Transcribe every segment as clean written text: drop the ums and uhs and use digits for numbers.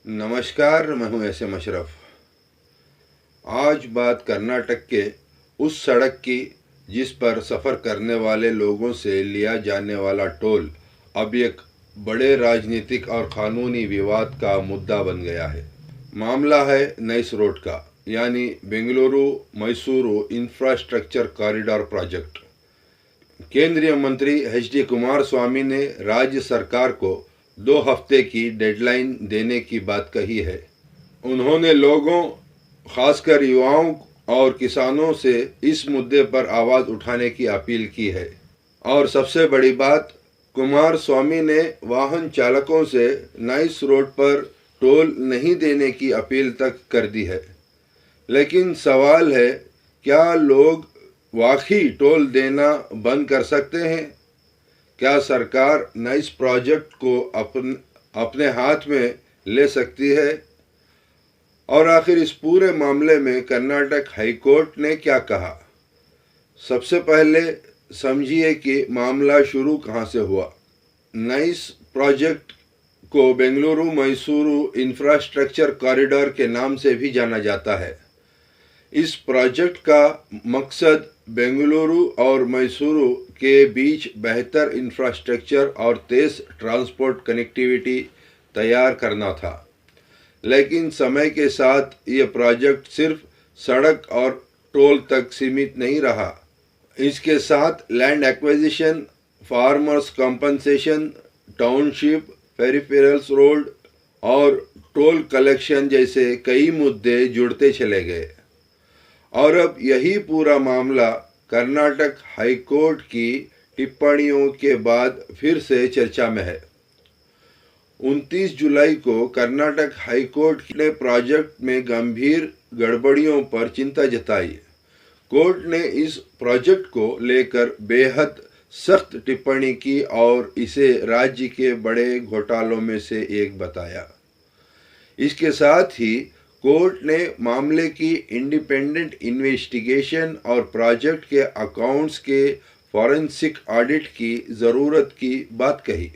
नमस्कार, मैं हूं एस.एम. अशरफ। आज बात कर्नाटक के उस सड़क की जिस पर सफ़र करने वाले लोगों से लिया जाने वाला टोल अब एक बड़े राजनीतिक और कानूनी विवाद का मुद्दा बन गया है। मामला है नाइस रोड का, यानी Bengaluru Mysuru infrastructure corridor project. केंद्रीय मंत्री एच.डी. कुमारस्वामी ने राज्य सरकार को 2 हफ्ते की डेडलाइन देने की बात कही है। उन्होंने लोगों, खासकर युवाओं और किसानों से इस मुद्दे पर आवाज़ उठाने की अपील की है। और सबसे बड़ी बात, कुमारस्वामी ने वाहन चालकों से नाइस रोड पर टोल नहीं देने की अपील तक कर दी है। लेकिन सवाल है, क्या लोग वाकई टोल देना बंद कर सकते हैं? क्या सरकार नाइस प्रोजेक्ट को अपने हाथ में ले सकती है? और आखिर इस पूरे मामले में कर्नाटक हाई कोर्ट ने क्या कहा? सबसे पहले समझिए कि मामला शुरू कहाँ से हुआ। नाइस प्रोजेक्ट को बेंगलुरु मैसूरू इंफ्रास्ट्रक्चर कॉरिडोर के नाम से भी जाना जाता है। इस प्रोजेक्ट का मकसद बेंगलुरु और मैसूरू के बीच बेहतर इंफ्रास्ट्रक्चर और तेज़ ट्रांसपोर्ट कनेक्टिविटी तैयार करना था। लेकिन समय के साथ ये प्रोजेक्ट सिर्फ सड़क और टोल तक सीमित नहीं रहा। इसके साथ land acquisition, farmers compensation, township, peripherals road और टोल कलेक्शन जैसे कई मुद्दे जुड़ते चले गए। और अब यही पूरा मामला कर्नाटक हाई कोर्ट की टिप्पणियों के बाद फिर से चर्चा में है। 29 जुलाई को कर्नाटक हाई कोर्ट ने प्रोजेक्ट में गंभीर गड़बड़ियों पर चिंता जताई। कोर्ट ने इस प्रोजेक्ट को लेकर बेहद सख्त टिप्पणी की और इसे राज्य के बड़े घोटालों में से एक बताया। इसके साथ ही कोर्ट ने मामले की इंडिपेंडेंट इन्वेस्टिगेशन और प्रोजेक्ट के अकाउंट्स के फॉरेंसिक ऑडिट की ज़रूरत की बात कही।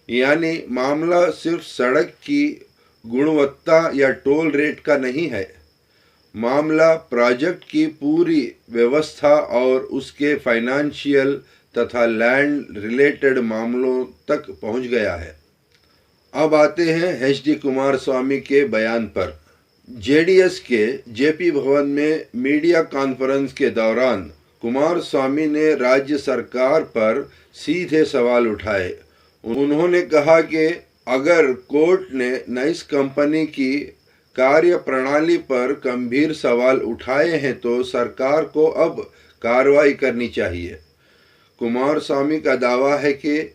यानी मामला सिर्फ सड़क की गुणवत्ता या टोल रेट का नहीं है। मामला प्रोजेक्ट की पूरी व्यवस्था और उसके फाइनेंशियल तथा लैंड रिलेटेड मामलों तक पहुंच गया है। अब आते हैं एच.डी. कुमारस्वामी के बयान पर। जेडीएस के जेपी भवन में मीडिया कॉन्फ्रेंस के दौरान कुमारस्वामी ने राज्य सरकार पर सीधे सवाल उठाए। उन्होंने कहा कि अगर कोर्ट ने नाइस कंपनी की कार्य प्रणाली पर गंभीर सवाल उठाए हैं तो सरकार को अब कार्रवाई करनी चाहिए। कुमारस्वामी का दावा है कि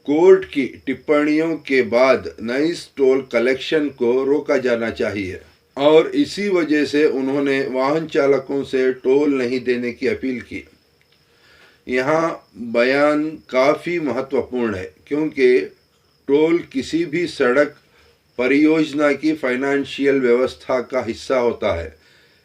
कोर्ट की टिप्पणियों के बाद नाइस टोल कलेक्शन को रोका जाना चाहिए और इसी वजह से उन्होंने वाहन चालकों से टोल नहीं देने की अपील की। यहाँ बयान काफ़ी महत्वपूर्ण है क्योंकि टोल किसी भी सड़क परियोजना की फाइनेंशियल व्यवस्था का हिस्सा होता है।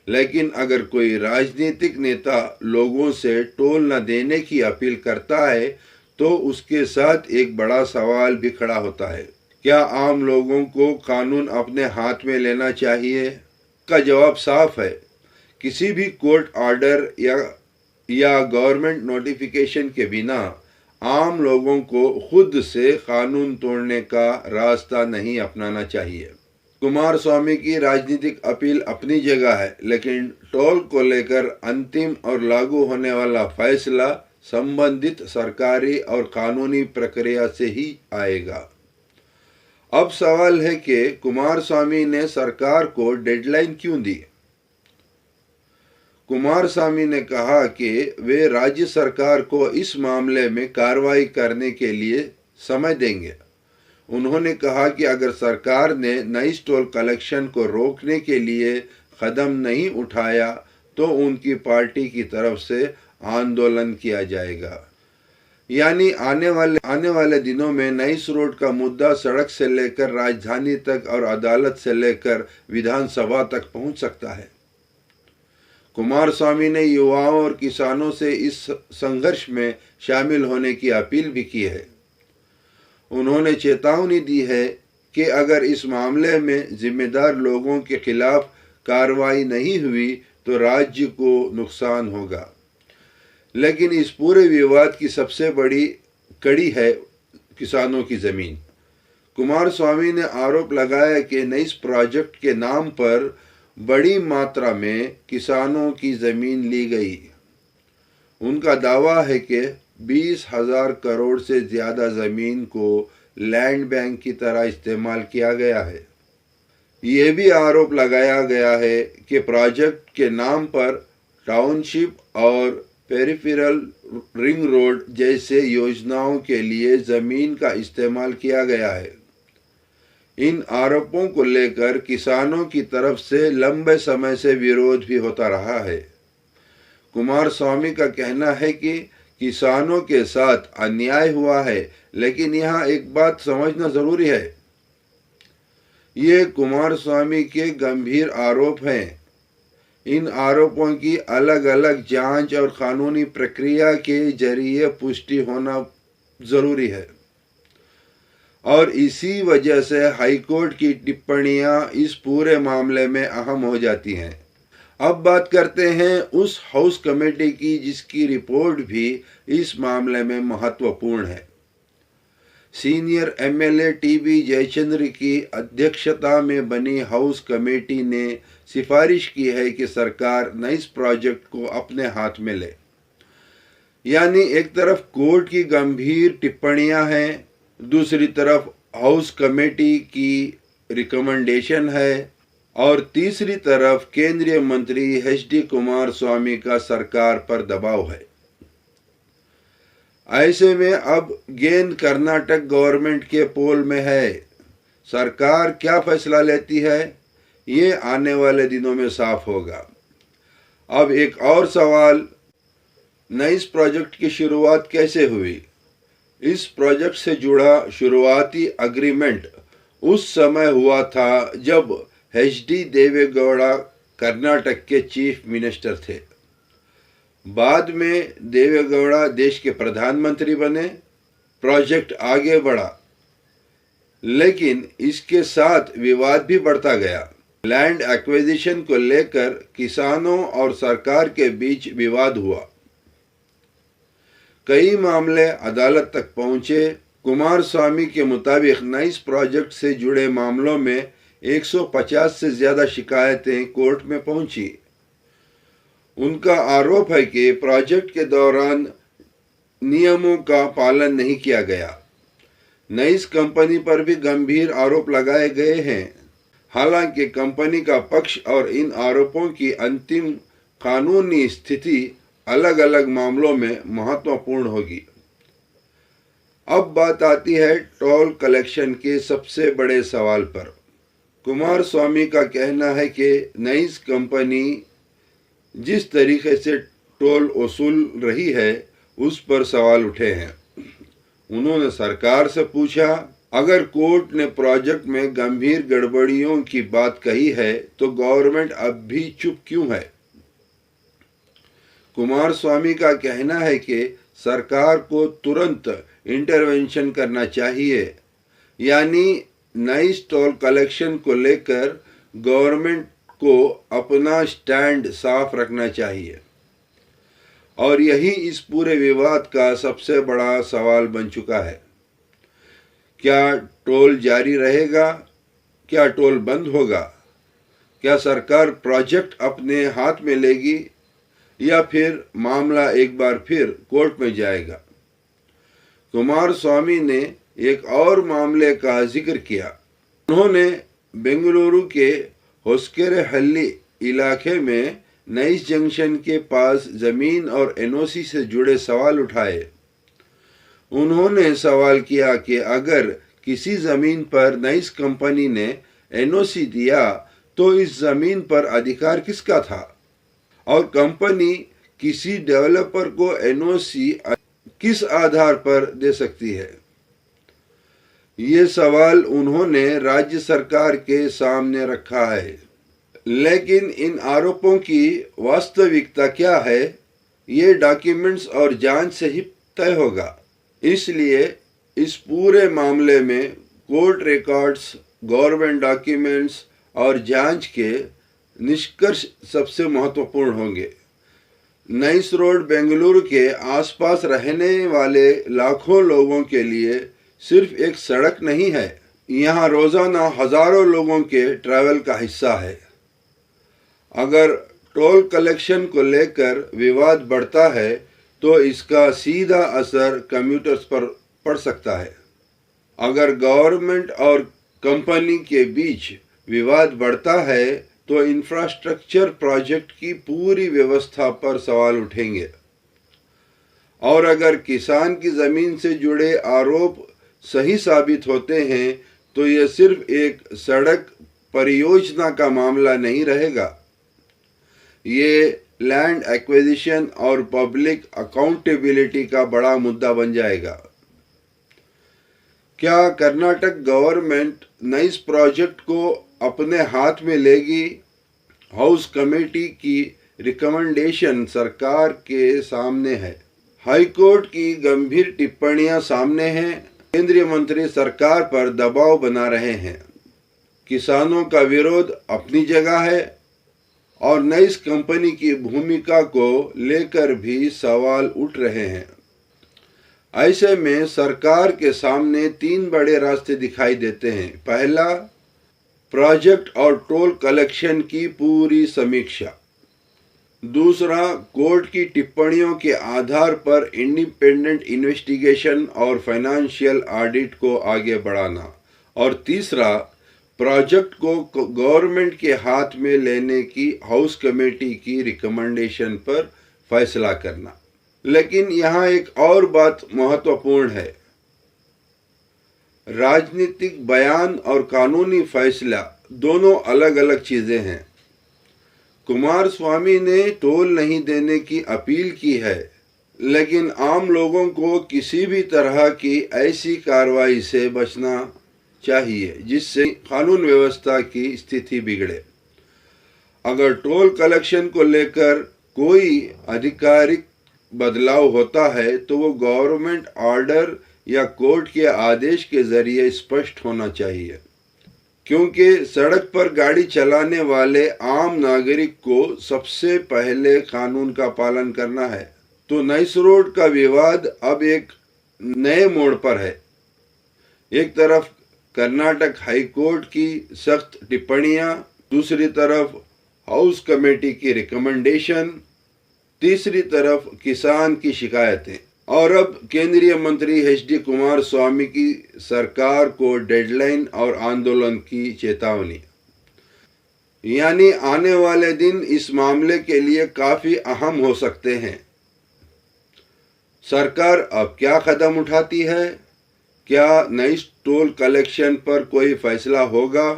लेकिन अगर कोई राजनीतिक नेता लोगों से टोल न देने की अपील करता है तो उसके साथ एक बड़ा सवाल भी खड़ा होता है। क्या आम लोगों को कानून अपने हाथ में लेना चाहिए? का जवाब साफ है। किसी भी कोर्ट ऑर्डर या गवर्नमेंट नोटिफिकेशन के बिना आम लोगों को खुद से कानून तोड़ने का रास्ता नहीं अपनाना चाहिए। कुमारस्वामी की राजनीतिक अपील अपनी जगह है, लेकिन टोल को लेकर अंतिम और लागू होने वाला फैसला संबंधित सरकारी और कानूनी प्रक्रिया से ही आएगा। अब सवाल है कि कुमारस्वामी ने सरकार को डेडलाइन क्यों दी? कुमारस्वामी ने कहा कि वे राज्य सरकार को इस मामले में कार्रवाई करने के लिए समय देंगे। उन्होंने कहा कि अगर सरकार ने नाइस टोल कलेक्शन को रोकने के लिए कदम नहीं उठाया तो उनकी पार्टी की तरफ से आंदोलन किया जाएगा। यानी आने वाले दिनों में नाइस रोड का मुद्दा सड़क से लेकर राजधानी तक और अदालत से लेकर विधानसभा तक पहुंच सकता है। कुमारस्वामी ने युवाओं और किसानों से इस संघर्ष में शामिल होने की अपील भी की है। उन्होंने चेतावनी दी है कि अगर इस मामले में जिम्मेदार लोगों के खिलाफ कार्रवाई नहीं हुई तो राज्य को नुकसान होगा। लेकिन इस पूरे विवाद की सबसे बड़ी कड़ी है किसानों की ज़मीन। कुमारस्वामी ने आरोप लगाया कि नइस प्रोजेक्ट के नाम पर बड़ी मात्रा में किसानों की ज़मीन ली गई। उनका दावा है कि 20,000 करोड़ से ज़्यादा ज़मीन को लैंड बैंक की तरह इस्तेमाल किया गया है। ये भी आरोप लगाया गया है कि प्रोजेक्ट के नाम पर टाउनशिप और पेरिफेरल रिंग रोड जैसे योजनाओं के लिए ज़मीन का इस्तेमाल किया गया है। इन आरोपों को लेकर किसानों की तरफ से लंबे समय से विरोध भी होता रहा है। कुमारस्वामी का कहना है कि किसानों के साथ अन्याय हुआ है, लेकिन यहाँ एक बात समझना जरूरी है। ये कुमारस्वामी के गंभीर आरोप हैं। इन आरोपों की अलग अलग जांच और कानूनी प्रक्रिया के जरिए पुष्टि होना जरूरी है और इसी वजह से हाईकोर्ट की टिप्पणियां इस पूरे मामले में अहम हो जाती हैं। अब बात करते हैं उस हाउस कमेटी की जिसकी रिपोर्ट भी इस मामले में महत्वपूर्ण है। सीनियर एमएलए टीबी जयचंद्र की अध्यक्षता में बनी हाउस कमेटी ने सिफारिश की है कि सरकार नइस प्रोजेक्ट को अपने हाथ में ले। यानी एक तरफ कोर्ट की गंभीर टिप्पणियां हैं, दूसरी तरफ हाउस कमेटी की रिकमेंडेशन है और तीसरी तरफ केंद्रीय मंत्री एच.डी. कुमारस्वामी का सरकार पर दबाव है। ऐसे में अब गेंद कर्नाटक गवर्नमेंट के पोल में है। सरकार क्या फैसला लेती है ये आने वाले दिनों में साफ होगा। अब एक और सवाल, नइस प्रोजेक्ट की शुरुआत कैसे हुई? इस प्रोजेक्ट से जुड़ा शुरुआती एग्रीमेंट उस समय हुआ था जब एच.डी. देवेगौड़ा कर्नाटक के चीफ मिनिस्टर थे। बाद में देवेगौड़ा देश के प्रधानमंत्री बने, प्रोजेक्ट आगे बढ़ा, लेकिन इसके साथ विवाद भी बढ़ता गया। लैंड एक्विजिशन को लेकर किसानों और सरकार के बीच विवाद हुआ। कई मामले अदालत तक पहुंचे। कुमारस्वामी के मुताबिक नइस प्रोजेक्ट से जुड़े मामलों में 150 से ज्यादा शिकायतें कोर्ट में पहुंची। उनका आरोप है कि प्रोजेक्ट के दौरान नियमों का पालन नहीं किया गया। नइस कंपनी पर भी गंभीर आरोप लगाए गए हैं। हालांकि कंपनी का पक्ष और इन आरोपों की अंतिम कानूनी स्थिति अलग अलग मामलों में महत्वपूर्ण होगी। अब बात आती है टोल कलेक्शन के सबसे बड़े सवाल पर। कुमारस्वामी का कहना है कि नइस कंपनी जिस तरीके से टोल वसूल रही है उस पर सवाल उठे हैं। उन्होंने सरकार से पूछा, अगर कोर्ट ने प्रोजेक्ट में गंभीर गड़बड़ियों की बात कही है तो गवर्नमेंट अब भी चुप क्यों है? कुमारस्वामी का कहना है कि सरकार को तुरंत इंटरवेंशन करना चाहिए, यानी नइस टोल कलेक्शन को लेकर गवर्नमेंट को अपना स्टैंड साफ रखना चाहिए और यही इस पूरे विवाद का सबसे बड़ा सवाल बन चुका है। क्या टोल जारी रहेगा? क्या टोल बंद होगा? क्या सरकार प्रोजेक्ट अपने हाथ में लेगी या फिर मामला एक बार फिर कोर्ट में जाएगा? कुमारस्वामी ने एक और मामले का जिक्र किया। उन्होंने बेंगलुरु के होस्केरेहल्ली इलाके में नइस जंक्शन के पास जमीन और एनओसी से जुड़े सवाल उठाए। उन्होंने सवाल किया कि अगर किसी जमीन पर नइस कंपनी ने एनओसी दिया तो इस जमीन पर अधिकार किसका था और कंपनी किसी डेवलपर को एनओसी किस आधार पर दे सकती है। ये सवाल उन्होंने राज्य सरकार के सामने रखा है। लेकिन इन आरोपों की वास्तविकता क्या है ये डॉक्यूमेंट्स और जांच से ही तय होगा। इसलिए इस पूरे मामले में कोर्ट रिकॉर्ड्स गवर्नमेंट डॉक्यूमेंट्स और जांच के निष्कर्ष सबसे महत्वपूर्ण होंगे। नाइस रोड बेंगलुरु के आसपास रहने वाले लाखों लोगों के लिए सिर्फ एक सड़क नहीं है, यहाँ रोजाना हजारों लोगों के ट्रैवल का हिस्सा है। अगर टोल कलेक्शन को लेकर विवाद बढ़ता है तो इसका सीधा असर कम्यूटर्स पर पड़ सकता है। अगर गवर्नमेंट और कंपनी के बीच विवाद बढ़ता है तो इंफ्रास्ट्रक्चर प्रोजेक्ट की पूरी व्यवस्था पर सवाल उठेंगे। और अगर किसान की जमीन से जुड़े आरोप सही साबित होते हैं तो यह सिर्फ एक सड़क परियोजना का मामला नहीं रहेगा, ये लैंड एक्विजिशन और पब्लिक अकाउंटेबिलिटी का बड़ा मुद्दा बन जाएगा। क्या कर्नाटक गवर्नमेंट नाइस प्रोजेक्ट को अपने हाथ में लेगी? हाउस कमेटी की रिकमेंडेशन सरकार के सामने है। हाईकोर्ट की गंभीर टिप्पणियां सामने हैं। केंद्रीय मंत्री सरकार पर दबाव बना रहे हैं। किसानों का विरोध अपनी जगह है और नाइस कंपनी की भूमिका को लेकर भी सवाल उठ रहे हैं। ऐसे में सरकार के सामने 3 बड़े रास्ते दिखाई देते हैं। पहला, प्रोजेक्ट और टोल कलेक्शन की पूरी समीक्षा। दूसरा, कोर्ट की टिप्पणियों के आधार पर इंडिपेंडेंट इन्वेस्टिगेशन और फाइनेंशियल ऑडिट को आगे बढ़ाना। और तीसरा, प्रोजेक्ट को गवर्नमेंट के हाथ में लेने की हाउस कमेटी की रिकमेंडेशन पर फैसला करना। लेकिन यहाँ एक और बात महत्वपूर्ण है। राजनीतिक बयान और कानूनी फैसला दोनों अलग अलग चीजें हैं। कुमारस्वामी ने टोल नहीं देने की अपील की है, लेकिन आम लोगों को किसी भी तरह की ऐसी कार्रवाई से बचना चाहिए जिससे कानून व्यवस्था की स्थिति बिगड़े। अगर टोल कलेक्शन को लेकर कोई आधिकारिक बदलाव होता है तो वो गवर्नमेंट ऑर्डर या कोर्ट के आदेश के जरिए स्पष्ट होना चाहिए, क्योंकि सड़क पर गाड़ी चलाने वाले आम नागरिक को सबसे पहले कानून का पालन करना है। तो नाइस रोड का विवाद अब एक नए मोड़ पर है। एक तरफ कर्नाटक हाई कोर्ट की सख्त टिप्पणियां, दूसरी तरफ हाउस कमेटी की रिकमेंडेशन, तीसरी तरफ किसान की शिकायतें और अब केंद्रीय मंत्री HD कुमारस्वामी की सरकार को डेडलाइन और आंदोलन की चेतावनी। यानी आने वाले दिन इस मामले के लिए काफी अहम हो सकते हैं। सरकार अब क्या कदम उठाती है? क्या नाइस टोल कलेक्शन पर कोई फैसला होगा?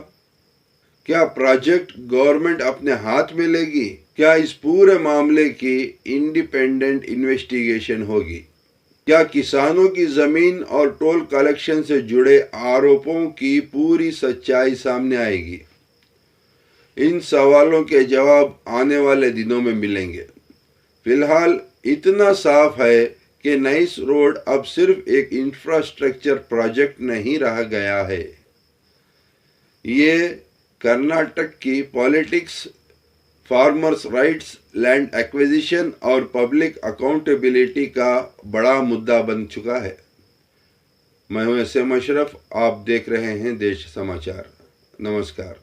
क्या प्रोजेक्ट गवर्नमेंट अपने हाथ में लेगी? क्या इस पूरे मामले की इंडिपेंडेंट इन्वेस्टिगेशन होगी? क्या किसानों की जमीन और टोल कलेक्शन से जुड़े आरोपों की पूरी सच्चाई सामने आएगी? इन सवालों के जवाब आने वाले दिनों में मिलेंगे। फिलहाल इतना साफ है कि नाइस रोड अब सिर्फ एक इंफ्रास्ट्रक्चर प्रोजेक्ट नहीं रह गया है। ये कर्नाटक की politics, farmers rights, land acquisition और पब्लिक अकाउंटेबिलिटी का बड़ा मुद्दा बन चुका है। मैं हूं SM अशरफ, आप देख रहे हैं देश समाचार। नमस्कार।